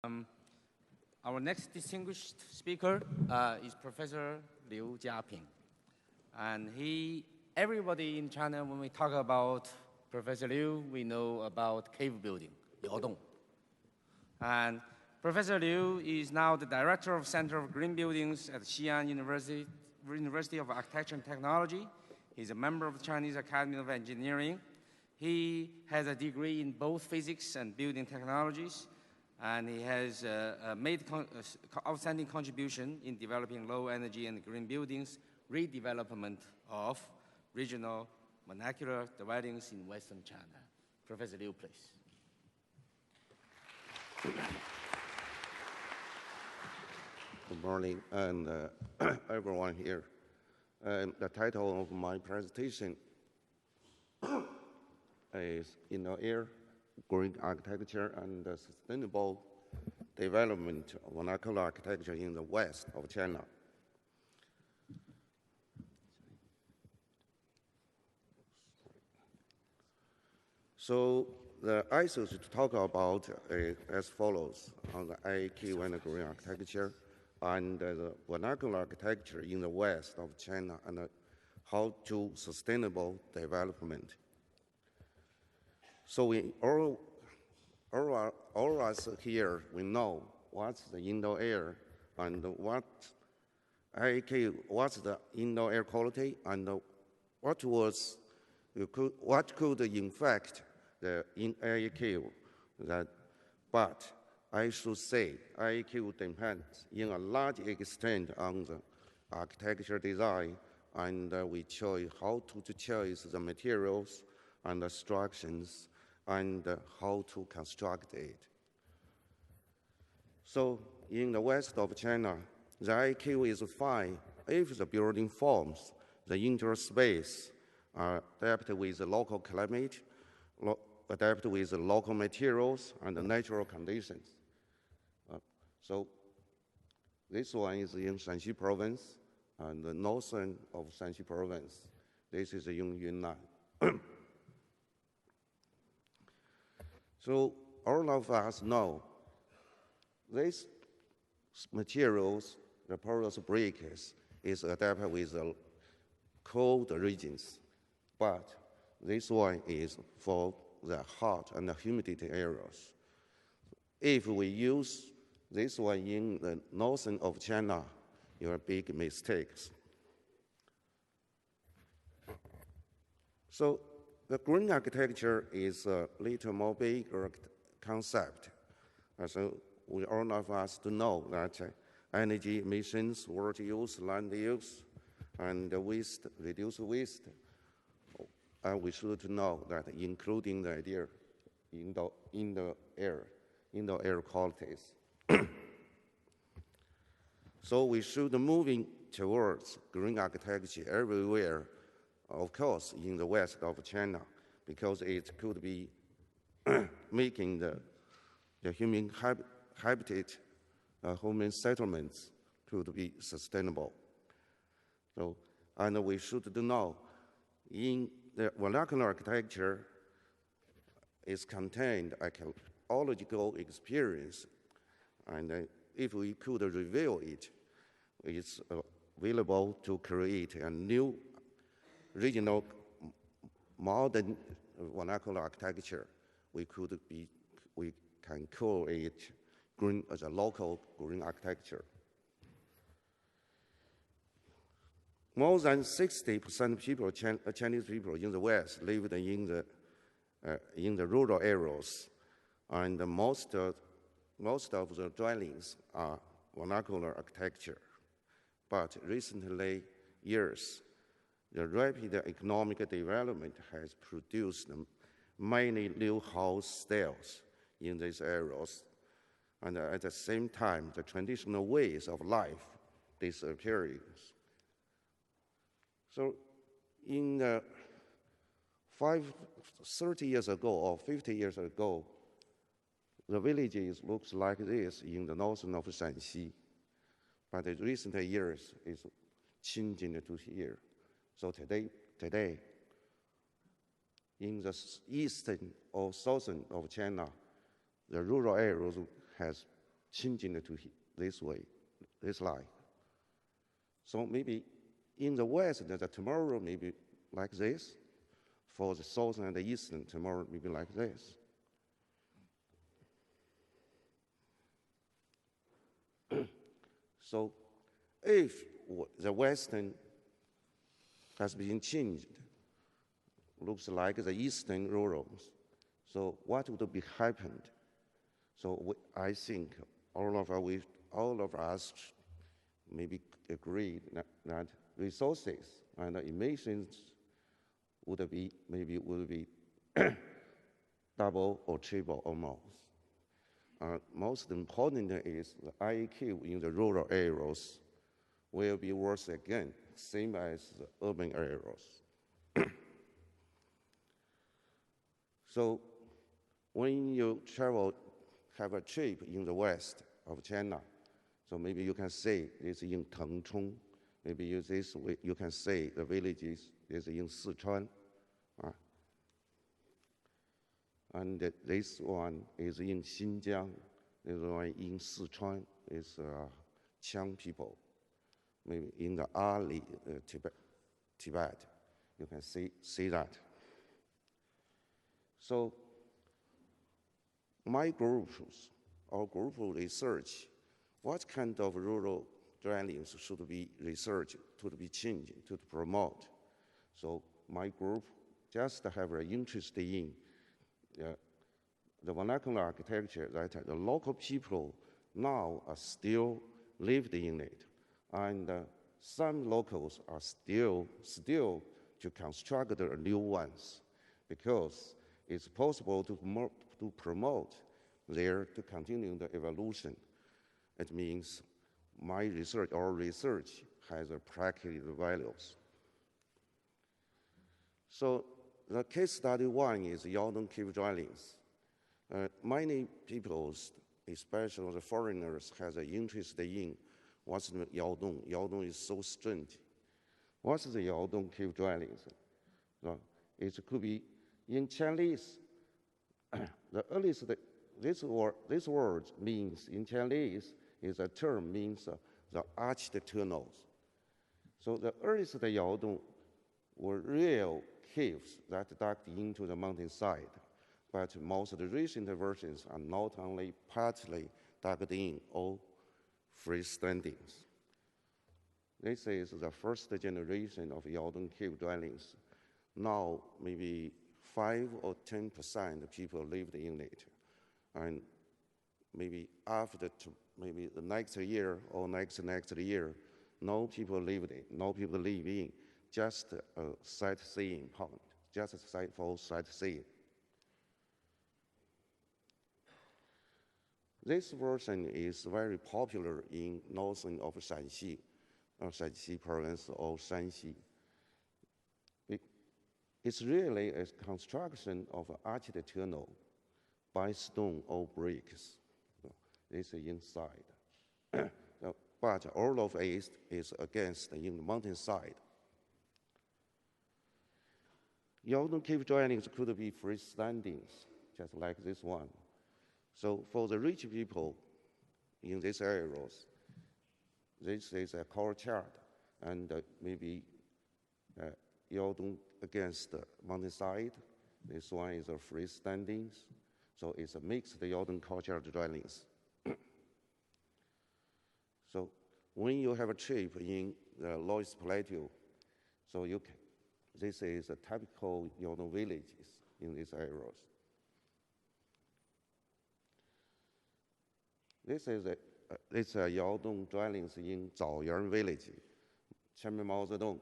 Um, our next distinguished speaker is Professor Liu Jiaping. And everybody in China, when we talk about Professor Liu, we know about cave building, yaodong. And Professor Liu is now the director of Center of Green Buildings at Xi'an University of Architecture and Technology. He's a member of the Chinese Academy of Engineering. He has a degree in both physics and building technologies, and he has made outstanding contribution in developing low energy and green buildings, redevelopment of regional vernacular dwellings in Western China. Professor Liu, please. Good morning, and everyone here. The title of my presentation is Air, Green Architecture and Sustainable Development of Vernacular Architecture in the West of China. So the ISO should talk about as follows on the IAQ and the green architecture and the vernacular architecture in the West of China and how to sustainable development. So all us here, we know what's the indoor air and what's the indoor air quality and what could infect the IAQ. But I should say IAQ depends in a large extent on the architecture design, and we choose how to choose the materials and the structures and how to construct it. So in the west of China, the IAQ is fine if the building forms the indoor space adapted with the local climate, adapted with the local materials and the natural conditions. So this one is in Shanxi province and the northern of Shanxi province. This is in Yunnan. So all of us know these materials, the porous bricks, is adapted with the cold regions, but this one is for the hot and the humidity areas. If we use this one in the northern of China, you are big mistakes. So the green architecture is a little more bigger concept. So we all of us to know that energy emissions, water use, land use, and waste, reduce waste. And we should know that including the idea indoor air qualities. So we should moving towards green architecture everywhere, of course, in the west of China, because it could be making the human habitat, human settlements could be sustainable. So, and we should know in the vernacular architecture is contained ecological experience, and if we could reveal it, it's available to create a new regional modern vernacular architecture. We can call it green as a local green architecture. More than 60% of people, Chinese people in the West, lived in the rural areas, and most of the dwellings are vernacular architecture. But recently years, the rapid economic development has produced many new house styles in these areas, and at the same time, the traditional ways of life disappearing. So in 30 years ago or 50 years ago, the villages looks like this in the northern of Shanxi, but in recent years it's changing to here. So today, in the eastern or southern of China, the rural areas has changing to this way, this life. So maybe in the West, the tomorrow maybe like this. For the Southern and the Eastern, tomorrow maybe like this. So if the Western has been changed, looks like the Eastern rurals, so what would be happened? So I think all of us maybe agree that resources and emissions would be double or triple or more. Most important is the IQ in the rural areas will be worse again, same as the urban areas. So when you have a trip in the west of China, so maybe you can say it's in Tengchong, maybe you can say the villages is in Sichuan. And this one is in Xinjiang, this one in Sichuan is Qiang people. Maybe in the Ali, Tibet, you can see that. So my our group of research, what kind of rural dwellings should be researched, to be changed, to promote? So my group just have an interest in the vernacular architecture that the local people now are still lived in it. And some locals are still to construct the new ones, because it's possible to promote there to continue the evolution. It means my research, our research, has a practical values. So the case study one is yaodong cave dwellings. Many people, especially the foreigners, has an interest in what's the yaodong. Yaodong is so strange. What's the yaodong cave dwellings? It could be in Chinese. The earliest, this word means in Chinese is a term means the arched tunnels. So the earliest yaodong were real caves that dug into the mountainside, but most of the recent versions are not only partly dug in or freestandings. This is the first generation of yaodong cave dwellings. Now maybe 5 or 10% of people lived in it, and maybe after maybe the next year or next year, no people live in it, no people live in. Just a sightseeing point, just a site for sightseeing. This version is very popular in northern of Shanxi, Shanxi province or Shanxi. It's really a construction of an arched tunnel by stone or bricks. This is inside. But all of it is against in the mountainside. Yaodong cave dwellings could be freestanding, just like this one. So for the rich people in these areas, this is a courtyard, and maybe yaodong against the mountainside. This one is a freestanding, so it's a mixed yaodong courtyard dwellings. So when you have a trip in the Loess Plateau, so you can. This is a typical yaodong villages in these areas. This is a yaodong dwellings in Zhaoyuan village. Chairman Mao Zedong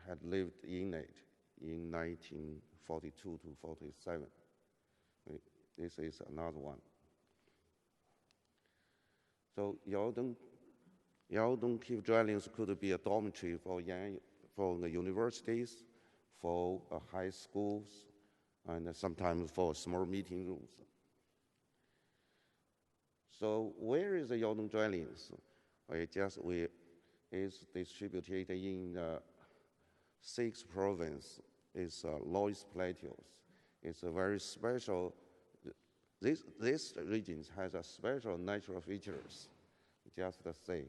had lived in it in 1942 to 47. This is another one. So yaodong cave dwellings could be a dormitory for the universities, for high schools, and sometimes for small meeting rooms. So where is the yaodong dwellings? Is distributed in 6 provinces. It's Loess Plateau. It's a very special This region has a special natural features, just the same.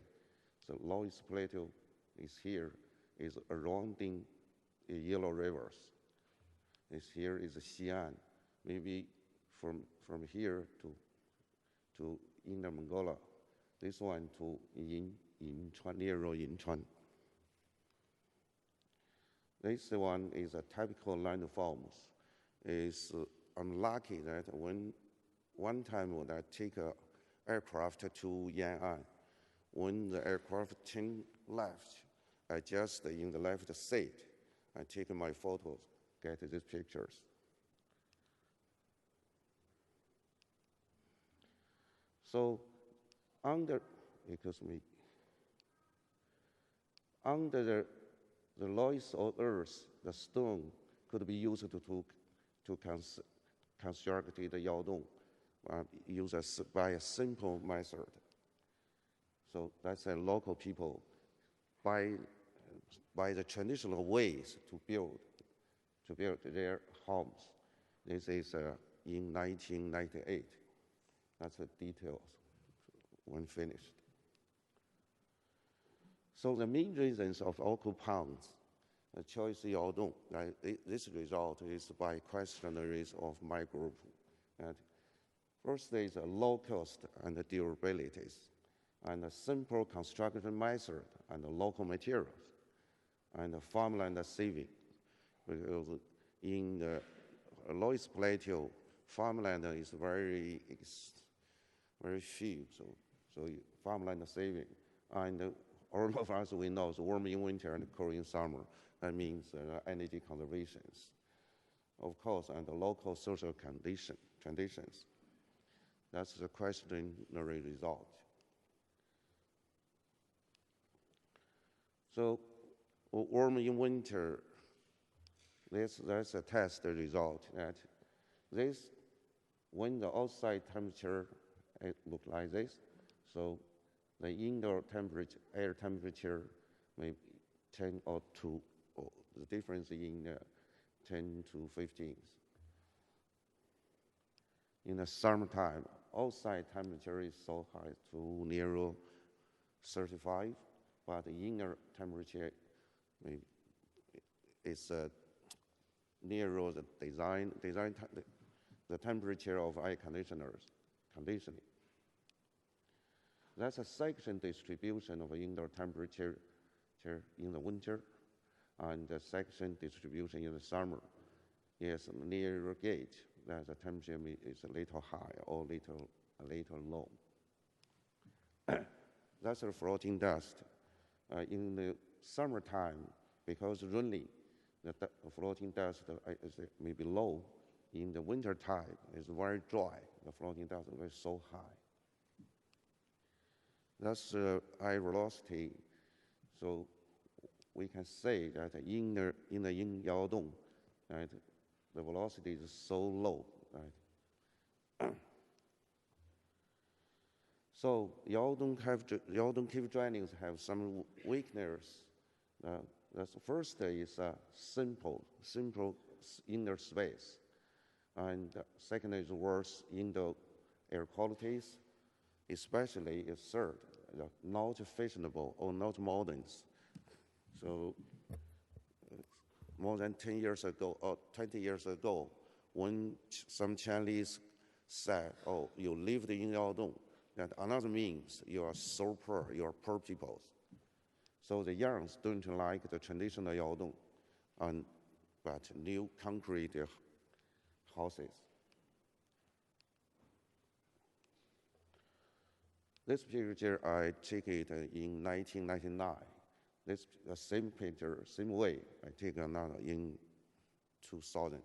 So Loess Plateau is here, is surrounding the yellow rivers. Here is Xi'an, maybe from here to Inner Mongolia. This one to Yinchuan, near Yinchuan. This one is a typical landforms. It's unlucky that one time when I take an aircraft to Yan'an, when the aircraft turned left, I just in the left seat, I take my photos, get these pictures. So under the loess of earth, the stone could be used to construct the yaodong, used by a simple method. So that's a local people by the traditional ways to build their homes. This is in 1998. That's the details when finished. So the main reasons of occupants choice yaodong, this result is by questionnaires of my group. And first is low cost and durabilities, and a simple construction method and local materials, and farmland saving. Because in the Loess Plateau, farmland is very few, so farmland saving. And all of us, we know, it's warm in winter and cold in summer. That means energy conservations, of course, and the local social conditions. That's the questionnaire result. So warm in winter, that's a test result that when the outside temperature it look like this, so the indoor air temperature may 10 or 2, or the difference in 10 to 15. In the summertime, outside temperature is so high to near 35, but the inner temperature is near the the temperature of air conditioning. That's a section distribution of indoor temperature in the winter, and the section distribution in the summer. Yes, near the gate, that the temperature is a little high or a little low. That's the floating dust. In the summertime, because rainy, the floating dust is maybe low. In the winter time, it's very dry. The floating dust is so high. That's air velocity. So we can say that in the yaodong, right, the velocity is so low. Right? So yaodong cave dwellings have some weakness. The first is simple inner space, and second is worse indoor air qualities, especially is third, not fashionable or not modern. So more than 10 years ago or 20 years ago, when some Chinese said, "Oh, you lived in yaodong," that another means you are so poor, you are poor people. So the youngs don't like the traditional yaodong, but new concrete houses. This picture I took it in 1999. This the same picture, same way. I take another in 2000.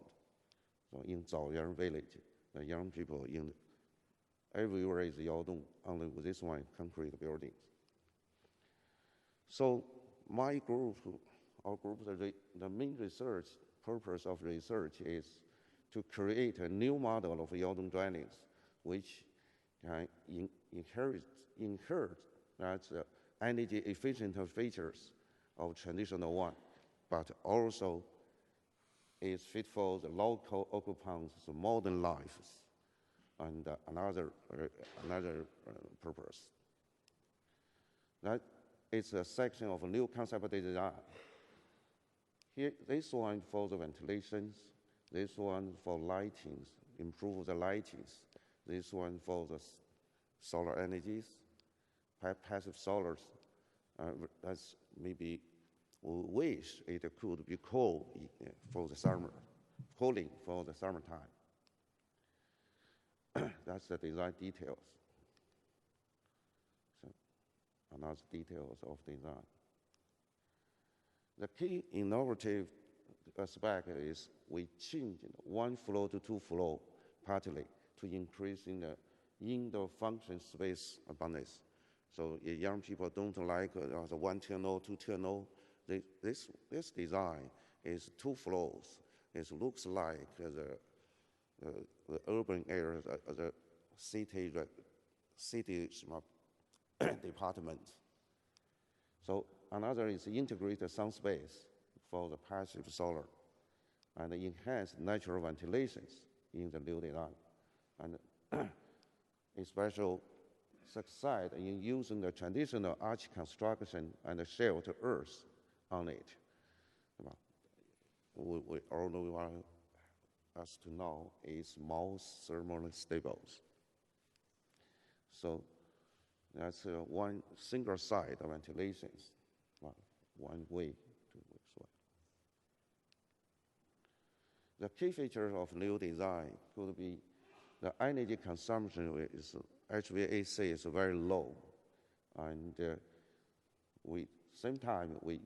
So in Zaoyang village, the young people everywhere is yaodong, only with this one concrete buildings. So my group, our group, the main research purpose of research is to create a new model of yaodong dwellings, which inherit that energy efficient features of traditional one, but also is fit for the local occupants' modern lives. and another purpose. That is a section of a new concept design. Here, this one for the ventilations, this one for lightings, improve the lightings, this one for the solar energies, passive solars. That's maybe we wish it could be cool for the summer, cooling for the summertime. That's the design details. So, another details of design. The key innovative aspect is we changed one floor to two floor, partly to increasing the indoor function space abundance. So young people don't like the one tunnel, two tunnel. This design is two floors. It looks like the urban area, the city department. So another is integrated sun space for the passive solar and enhance natural ventilations in the new design. And especially succeed in using the traditional arch construction and the shelter earth on it. We all want us to know it's most thermally stable. So that's one single side of ventilations, one way to swap. The key feature of new design could be the energy consumption is HVAC is very low, and sometimes we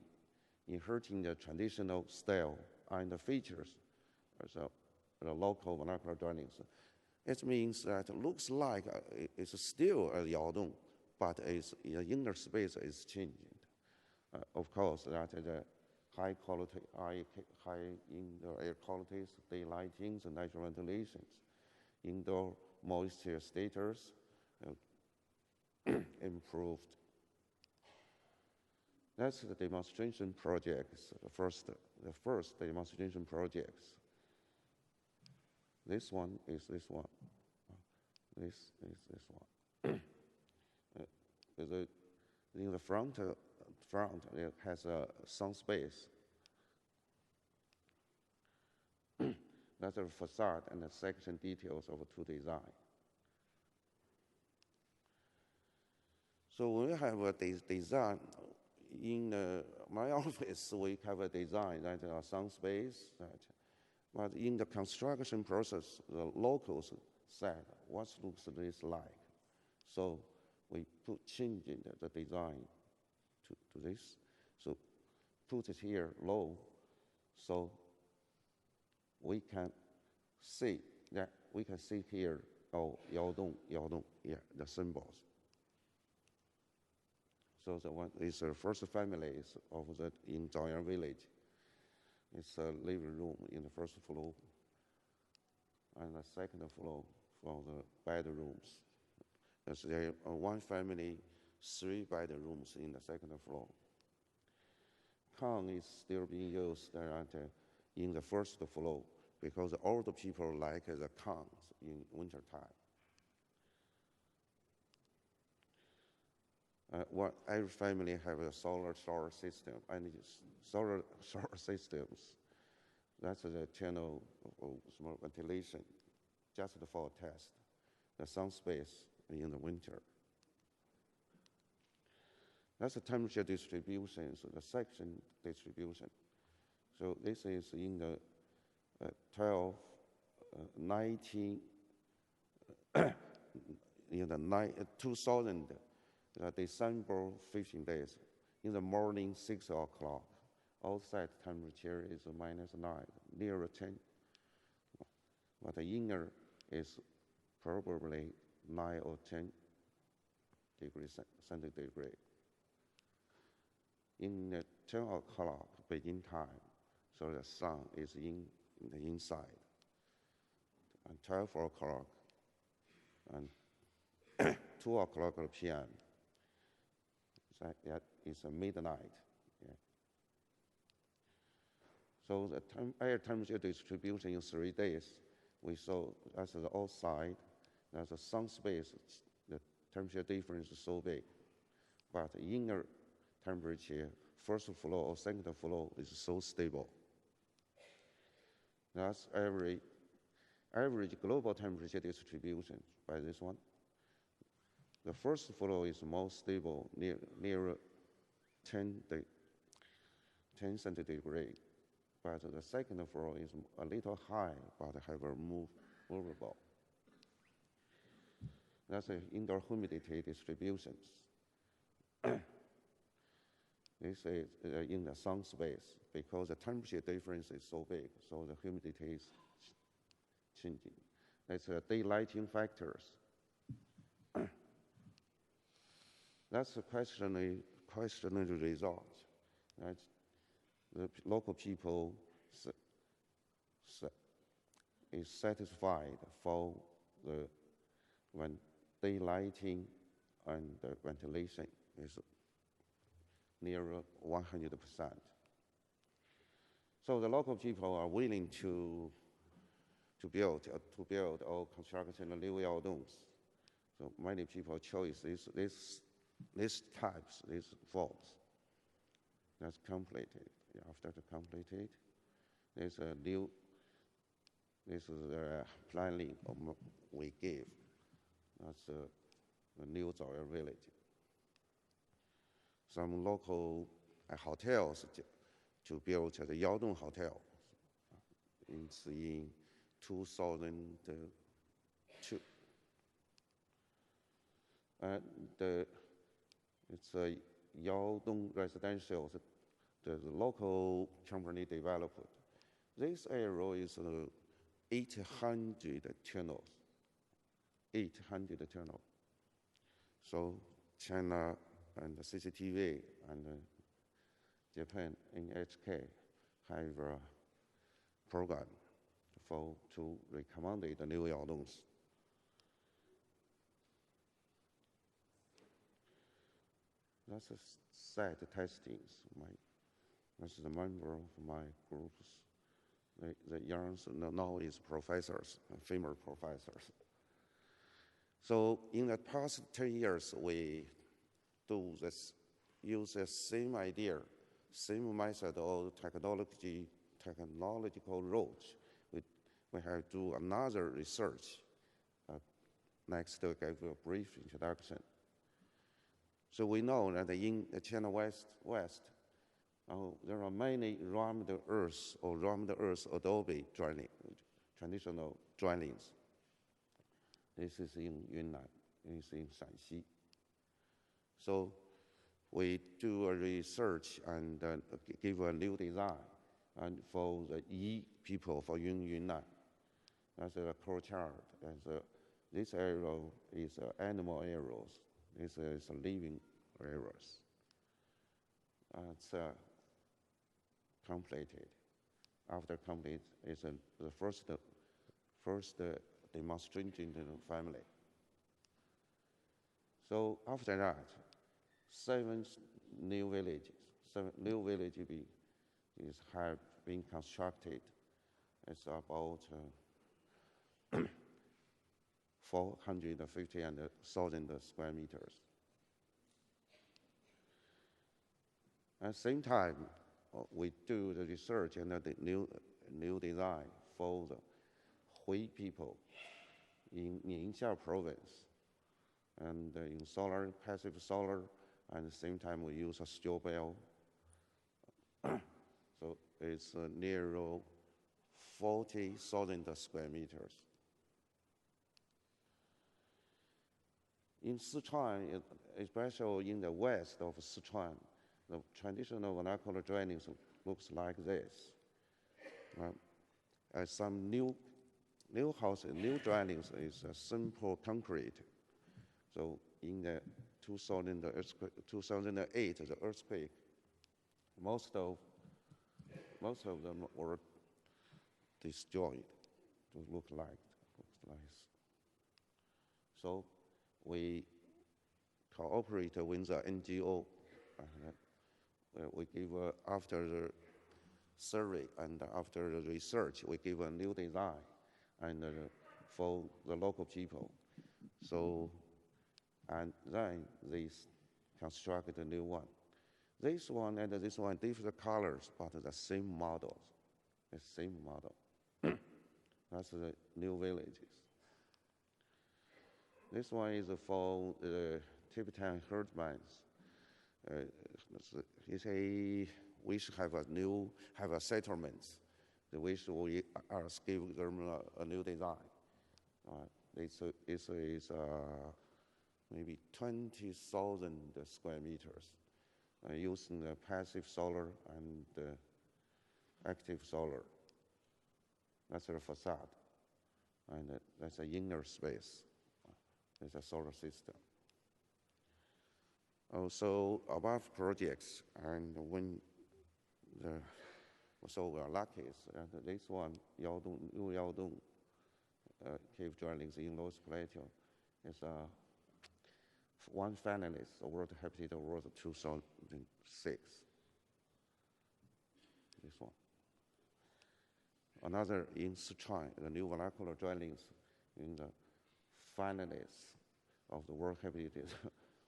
inheriting the traditional style and the features as the local vernacular dwellings. It means that it looks like it's still a yaodong, but its inner space is changing. Of course, that the high quality, high indoor air qualities, daylightings, and natural ventilations, indoor moisture status improved. That's the demonstration projects. The first demonstration projects. This one is this one. This is this one. In the front, it has a sun space. That's the facade and the section details of two design. So we have a design in my office. We have a design that sun space. But in the construction process, the locals said, "What looks this like?" So we put changing the design to this. So put it here low, so we can see that we can see here, yaodong, yeah, the symbols. So the one is the first family of the in Jiaping village. It's a living room in the first floor, and the second floor for the bedrooms. There's one family, 3 bedrooms in the second floor. Kang is still being used in the first floor because all the people like the kangs in wintertime. Every family have a solar system, and solar systems. That's the channel of small ventilation, just for a test. The sun space in the winter. That's the temperature distribution, so the section distribution. So this is in the 19, in the 2000. December 15 days. In the morning, 6 o'clock. Outside temperature is -9, near 10. But the inner is probably 9 or 10 degrees centigrade. In 10 o'clock Beijing time, so the sun is in the inside. And 12 o'clock and 2 o'clock p.m. That is midnight. Yeah. So the air temperature distribution in 3 days, we saw as the outside There's some space, the temperature difference is so big, but the inner temperature, first floor or second floor, is so stable. That's average global temperature distribution by this one. The first floor is more stable, near 10 centigrade, but the second floor is a little high, but have a movable. That's the indoor humidity distributions. This is in the sun space, because the temperature difference is so big, so the humidity is changing. That's daylighting factors. That's the questionnaire result. That's the local people is satisfied for the when daylighting and the ventilation is near 100%. So the local people are willing to build or construct new yaodongs. So many people choose these types, these forms. That's completed. After the completed, this is the planning we give. That's the new Zoya village. Some local hotels to build the Yaodong Hotel. It's in 2002. And it's a Yaodong residential. The local company developed. This area is 800 tunnels. 800 tunnels. So China and the CCTV and Japan NHK have a program to recommend the new yaodongs. That's a set testings. This is a member of my groups. The youngs now is professors, female professors. So in the past 10 years, we use the same idea, same method of technological route. We have to do another research. Next, I'll give a brief introduction. So we know that in the China West, there are many rammed earth or rammed earth adobe traditional dwellings. This is in Yunnan, this is in Shanxi. So we do a research and give a new design and for the Yi people for Yunnan. That's a courtyard. This area is animal areas. This is living areas. It's completed. After complete, it's the first demonstration to the family. So after that, 7 new villages have been constructed. It's about 450,000 square meters. At the same time, we do the research and the new design for the Hui people in Ningxia province, and in passive solar, and at the same time we use a steel bell. So it's near 40,000 square meters. In Sichuan, especially in the west of Sichuan, the traditional vernacular dwellings looks like this. Some new houses, new dwellings is simple concrete. So in the 2008, the earthquake, most of them were destroyed. To look like. So we cooperate with the NGO. We give after the survey and after the research, we give a new design and for the local people. So, and then they construct a new one. This one and this one, different colors, but the same models, the same model. That's the new villages. This one is for the Tibetan herdsmen. He say we should have a settlement. We should give them a new design. This is maybe 20,000 square meters using the passive solar and active solar. That's the facade, and that's the inner space. It's a solar system. Also, above projects, and so we are lucky. This one, yaodong cave dwellings in Loess Plateau, is one finalist, World Habitat Award 2006. This one. Another in Sichuan, the new vernacular dwellings in the finalists of the World Habitat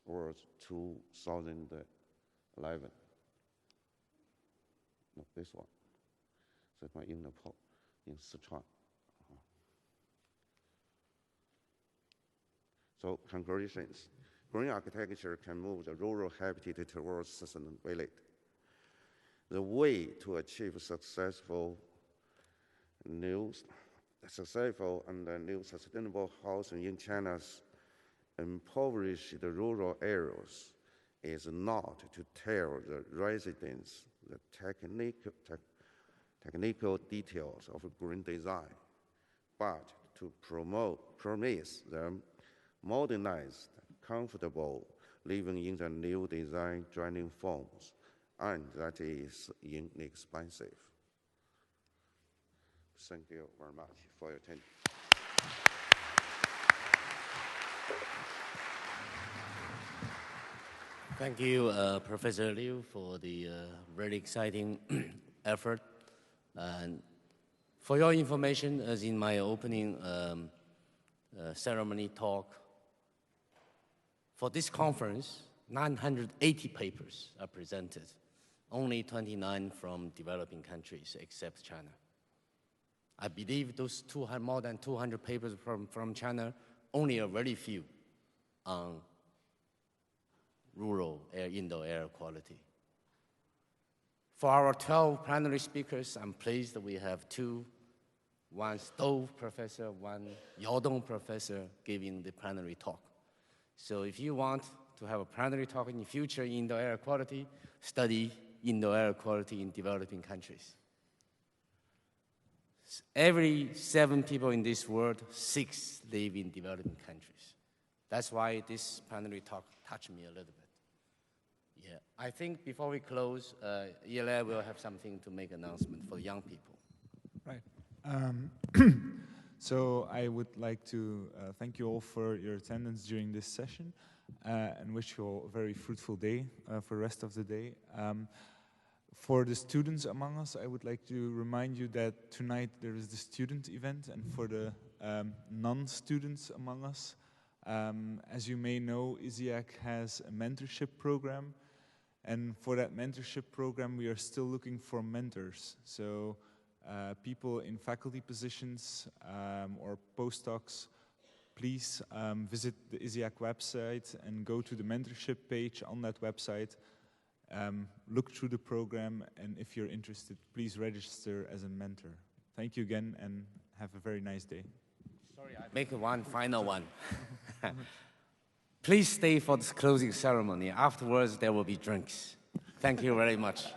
Award 2011. No, this one. That's my in Nepal, in Sichuan. So conclusions. Green architecture can move the rural habitat towards sustainability. The way to achieve successful and new sustainable housing in China's impoverished rural areas is not to tell the residents the technical details of green design, but to promise them modernized, comfortable living in the new design dwelling forms, and that is inexpensive. Thank you very much for your attention. Thank you, Professor Liu, for the very exciting effort. And for your information, as in my opening ceremony talk, for this conference, 980 papers are presented, only 29 from developing countries except China. I believe those more than 200 papers from China, only a very few on rural indoor air quality. For our 12 plenary speakers, I'm pleased that we have two, one stove professor, one yaodong professor giving the plenary talk. So if you want to have a plenary talk in the future in indoor air quality, study indoor air quality in developing countries. Every 7 people in this world, 6 live in developing countries. That's why this plenary talk touched me a little bit. Yeah, I think before we close, ELA will have something to make announcement for the young people. Right. So I would like to thank you all for your attendance during this session and wish you all a very fruitful day for the rest of the day. For the students among us, I would like to remind you that tonight there is the student event, and for the non-students among us, as you may know, XUAT has a mentorship program, and for that mentorship program we are still looking for mentors. So people in faculty positions or postdocs, please visit the XUAT website and go to the mentorship page on that website. Look through the program, and if you're interested, please register as a mentor. Thank you again, and have a very nice day. Sorry, I make one final one. Please stay for this closing ceremony. Afterwards, there will be drinks. Thank you very much.